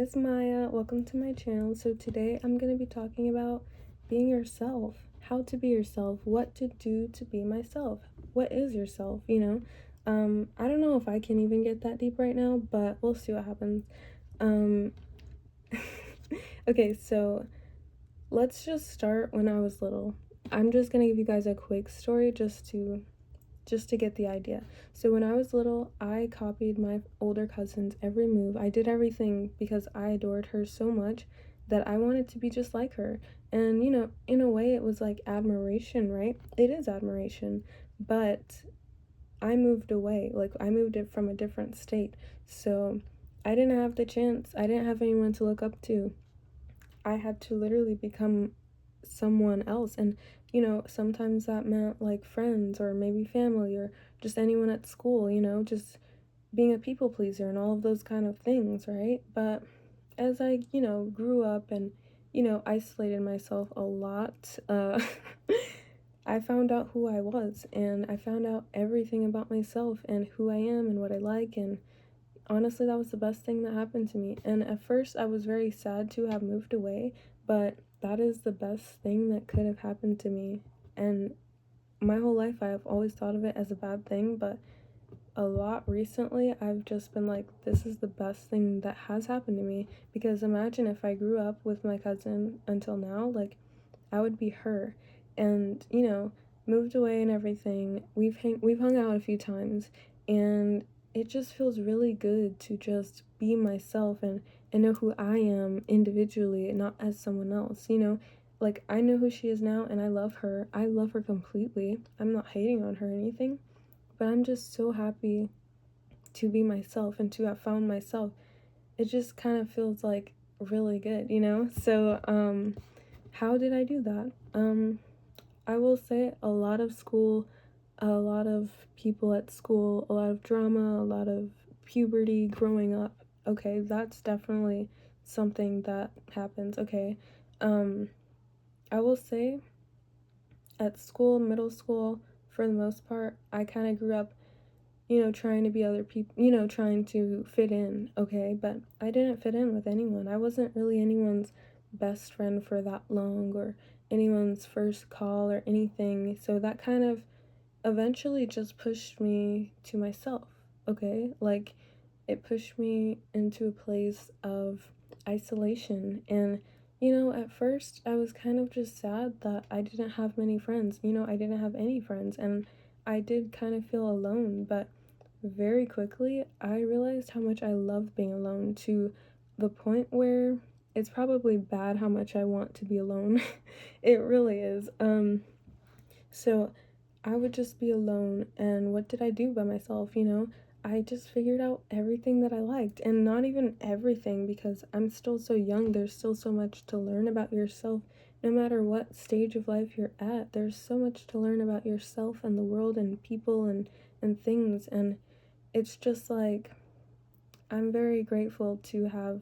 guys, Maya. Welcome to my channel. So today I'm going to be talking about being yourself, how to be yourself, what to do to be myself. What is yourself, you know? I don't know if I can even get that deep right now, but we'll see what happens. Um okay, so let's just start when I was little. I'm just going to give you guys a quick story just to get the idea. So when I was little, I copied my older cousin's every move. I did everything because I adored her so much that I wanted to be just like her. And in a way it was like admiration, right? It is admiration. But I moved away. Like I moved it from a different state. So I didn't have the chance. I didn't have anyone to look up to. I had to literally become someone else. And sometimes that meant like friends or maybe family or just anyone at school, just being a people pleaser and all of those kind of things, right? But as I grew up and isolated myself a lot, I found out who I was, and I found out everything about myself and who I am and what I like. And honestly, that was the best thing that happened to me. And at first, I was very sad to have moved away, but that is the best thing that could have happened to me. And my whole life, I have always thought of it as a bad thing, but a lot recently, I've just been like, this is the best thing that has happened to me. Because imagine if I grew up with my cousin until now, like, I would be her. And, moved away and everything. We've hung out a few times, and it just feels really good to just be myself and know who I am individually, not as someone else, Like I know who she is now and I love her. I love her completely. I'm not hating on her or anything, but I'm just so happy to be myself and to have found myself. It just kind of feels like really good. So how did I do that? I will say a lot of school, a lot of people at school, a lot of drama, a lot of puberty growing up. Okay, that's definitely something that happens. Okay. Um I will say at school, middle school, for the most part, I kind of grew up trying to be other people, trying to fit in, okay? But I didn't fit in with anyone. I wasn't really anyone's best friend for that long or anyone's first call or anything. So that kind of eventually just pushed me to myself, okay? Like it pushed me into a place of isolation. And at first I was kind of just sad that I didn't have many friends. I didn't have any friends, and I did kind of feel alone. But very quickly I realized how much I love being alone, to the point where it's probably bad how much I want to be alone. It really is. So I would just be alone, and what did I do by myself? I just figured out everything that I liked, and not even everything because I'm still so young. There's still so much to learn about yourself. No matter what stage of life you're at, there's so much to learn about yourself and the world and people and things. And it's just like I'm very grateful to have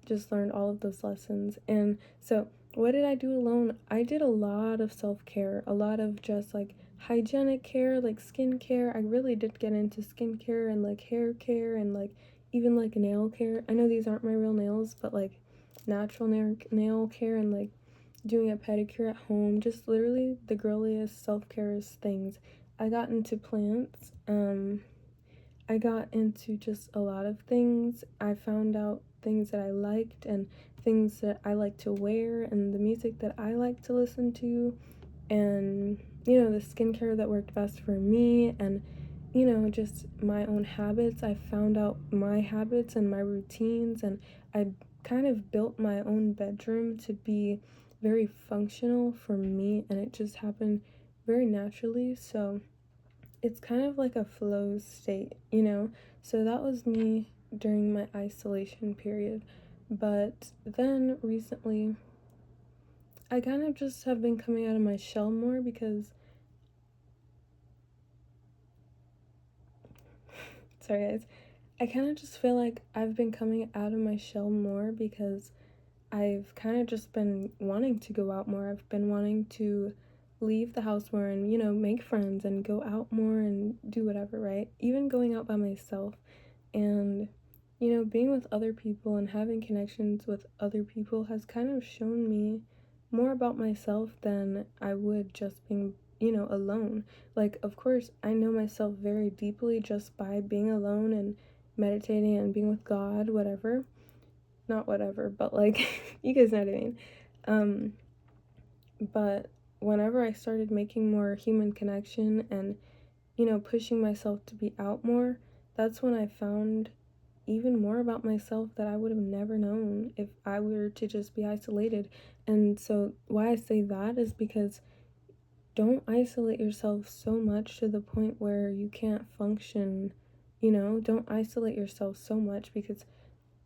just learned all of those lessons. And so, what did I do alone? I did a lot of self care, a lot of just like hygienic care, like skincare. I really did get into skincare and like hair care and like even like nail care. I know these aren't my real nails, but like natural nail care and like doing a pedicure at home. Just literally the girliest self care things. I got into plants. I got into just a lot of things. I found out things that I liked and things that I like to wear and the music that I like to listen to, and the skincare that worked best for me, and just my own habits. I found out my habits and my routines, and I kind of built my own bedroom to be very functional for me, and it just happened very naturally. So it's kind of like a flow state. So that was me during my isolation period. But then recently, I kind of just have been coming out of my shell more because, sorry guys, I kind of just feel like I've been coming out of my shell more because I've kind of just been wanting to go out more. I've been wanting to leave the house more and, make friends and go out more and do whatever, right? Even going out by myself. And, being with other people and having connections with other people has kind of shown me more about myself than I would just being, alone. Like, of course, I know myself very deeply just by being alone and meditating and being with God, whatever. Not whatever, but like, you guys know what I mean. Um, but whenever I started making more human connection and, pushing myself to be out more, that's when I found even more about myself that I would have never known if I were to just be isolated. And so, why I say that is because don't isolate yourself so much to the point where you can't function. Don't isolate yourself so much because,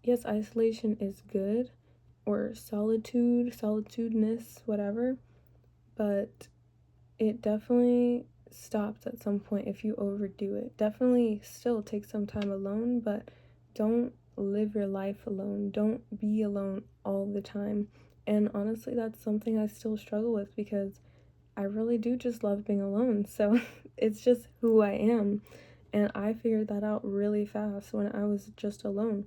yes, isolation is good, or solitudeness, whatever, but it definitely stops at some point if you overdo it. Definitely still take some time alone, but don't live your life alone. Don't be alone all the time. And honestly, that's something I still struggle with because I really do just love being alone. So it's just who I am. And I figured that out really fast when I was just alone.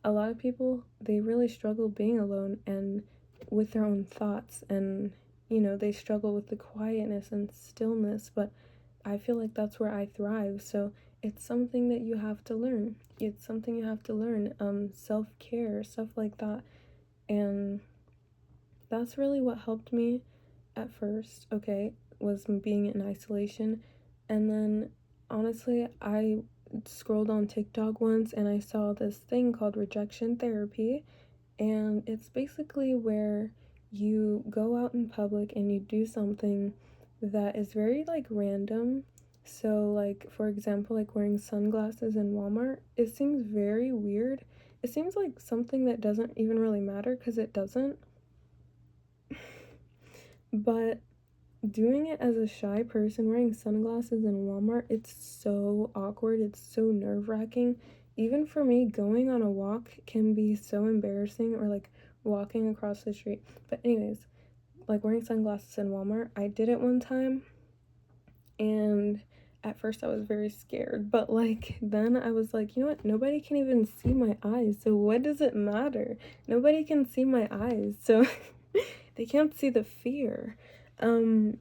A lot of people, they really struggle being alone and with their own thoughts, and they struggle with the quietness and stillness, but I feel like that's where I thrive. So it's something that you have to learn. It's something you have to learn. Self-care, stuff like that. And that's really what helped me at first, okay, was being in isolation. And then honestly, I scrolled on TikTok once and I saw this thing called rejection therapy, and it's basically where you go out in public and you do something that is very like random. So, like, for example, like wearing sunglasses in Walmart, it seems very weird. It seems like something that doesn't even really matter because it doesn't. But doing it as a shy person wearing sunglasses in Walmart, it's so awkward. It's so nerve-wracking. Even for me, going on a walk can be so embarrassing, or like walking across the street. But anyways, like wearing sunglasses in Walmart, I did it one time, and at first I was very scared, but like then I was like, you know what? Nobody can even see my eyes. So what does it matter? Nobody can see my eyes. So they can't see the fear. Um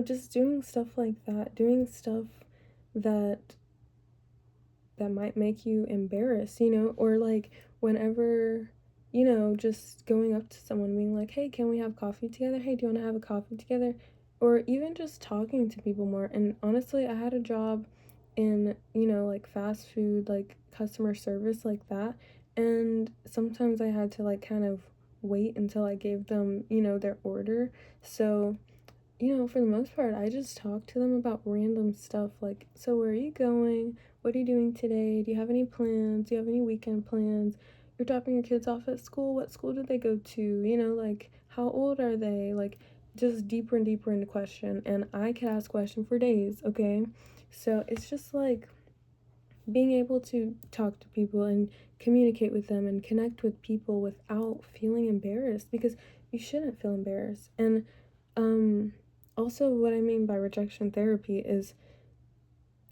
just doing stuff like that, doing stuff that might make you embarrassed, or like whenever, just going up to someone being like, hey, can we have coffee together? Hey, do you want to have a coffee together? Or even just talking to people more. And honestly, I had a job in, like fast food, like customer service, like that. And sometimes I had to like kind of wait until I gave them, their order. So for the most part, I just talk to them about random stuff like, so where are you going? What are you doing today? Do you have any plans? Do you have any weekend plans? You're dropping your kids off at school. What school do they go to? Like, how old are they? Like, just deeper and deeper into question. And I could ask question for days, okay? So it's just like being able to talk to people and communicate with them and connect with people without feeling embarrassed, because you shouldn't feel embarrassed. And um also, what I mean by rejection therapy is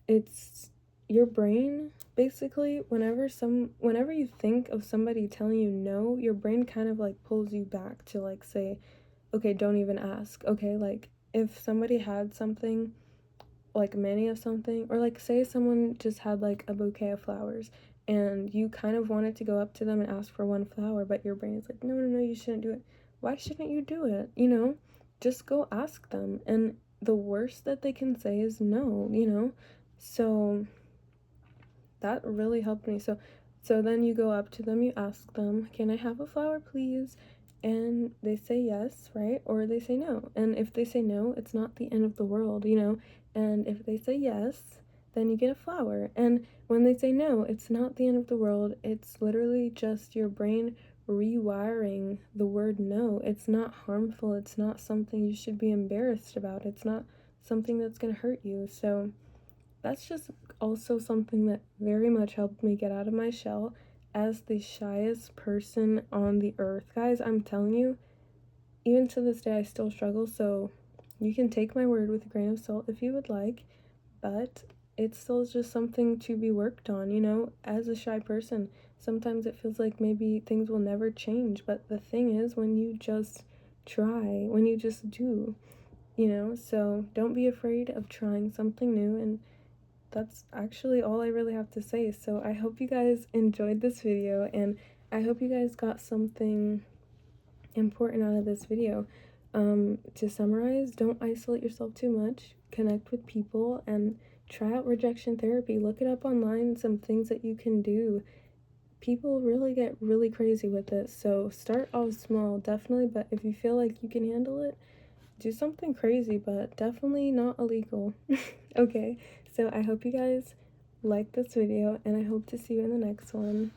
it's your brain basically, whenever you think of somebody telling you no, your brain kind of like pulls you back to like say, okay, don't even ask. Okay, like if somebody had something, like many of something, or like say someone just had like a bouquet of flowers and you kind of wanted to go up to them and ask for one flower, but your brain is like, no, no, no, you shouldn't do it. Why shouldn't you do it? Just go ask them. And the worst that they can say is no. So that really helped me. So then you go up to them, you ask them, can I have a flower, please? And they say yes, right? Or they say no. And if they say no, it's not the end of the world. And if they say yes, then you get a flower. And when they say no, it's not the end of the world. It's literally just your brain rewiring the word no. It's not harmful. It's not something you should be embarrassed about. It's not something that's going to hurt you. So that's just also something that very much helped me get out of my shell as the shyest person on the earth. Guys, I'm telling you, even to this day, I still struggle. So you can take my word with a grain of salt if you would like, but it's still just something to be worked on, you know? As a shy person, sometimes it feels like maybe things will never change, but the thing is, when you just try, when you just do, you know? So don't be afraid of trying something new, and that's actually all I really have to say. So I hope you guys enjoyed this video, and I hope you guys got something important out of this video. To summarize, don't isolate yourself too much, connect with people, and try out rejection therapy. Look it up online, some things that you can do. People really get really crazy with it, so start off small, definitely, but if you feel like you can handle it, do something crazy, but definitely not illegal. Okay, so I hope you guys like this video, and I hope to see you in the next one.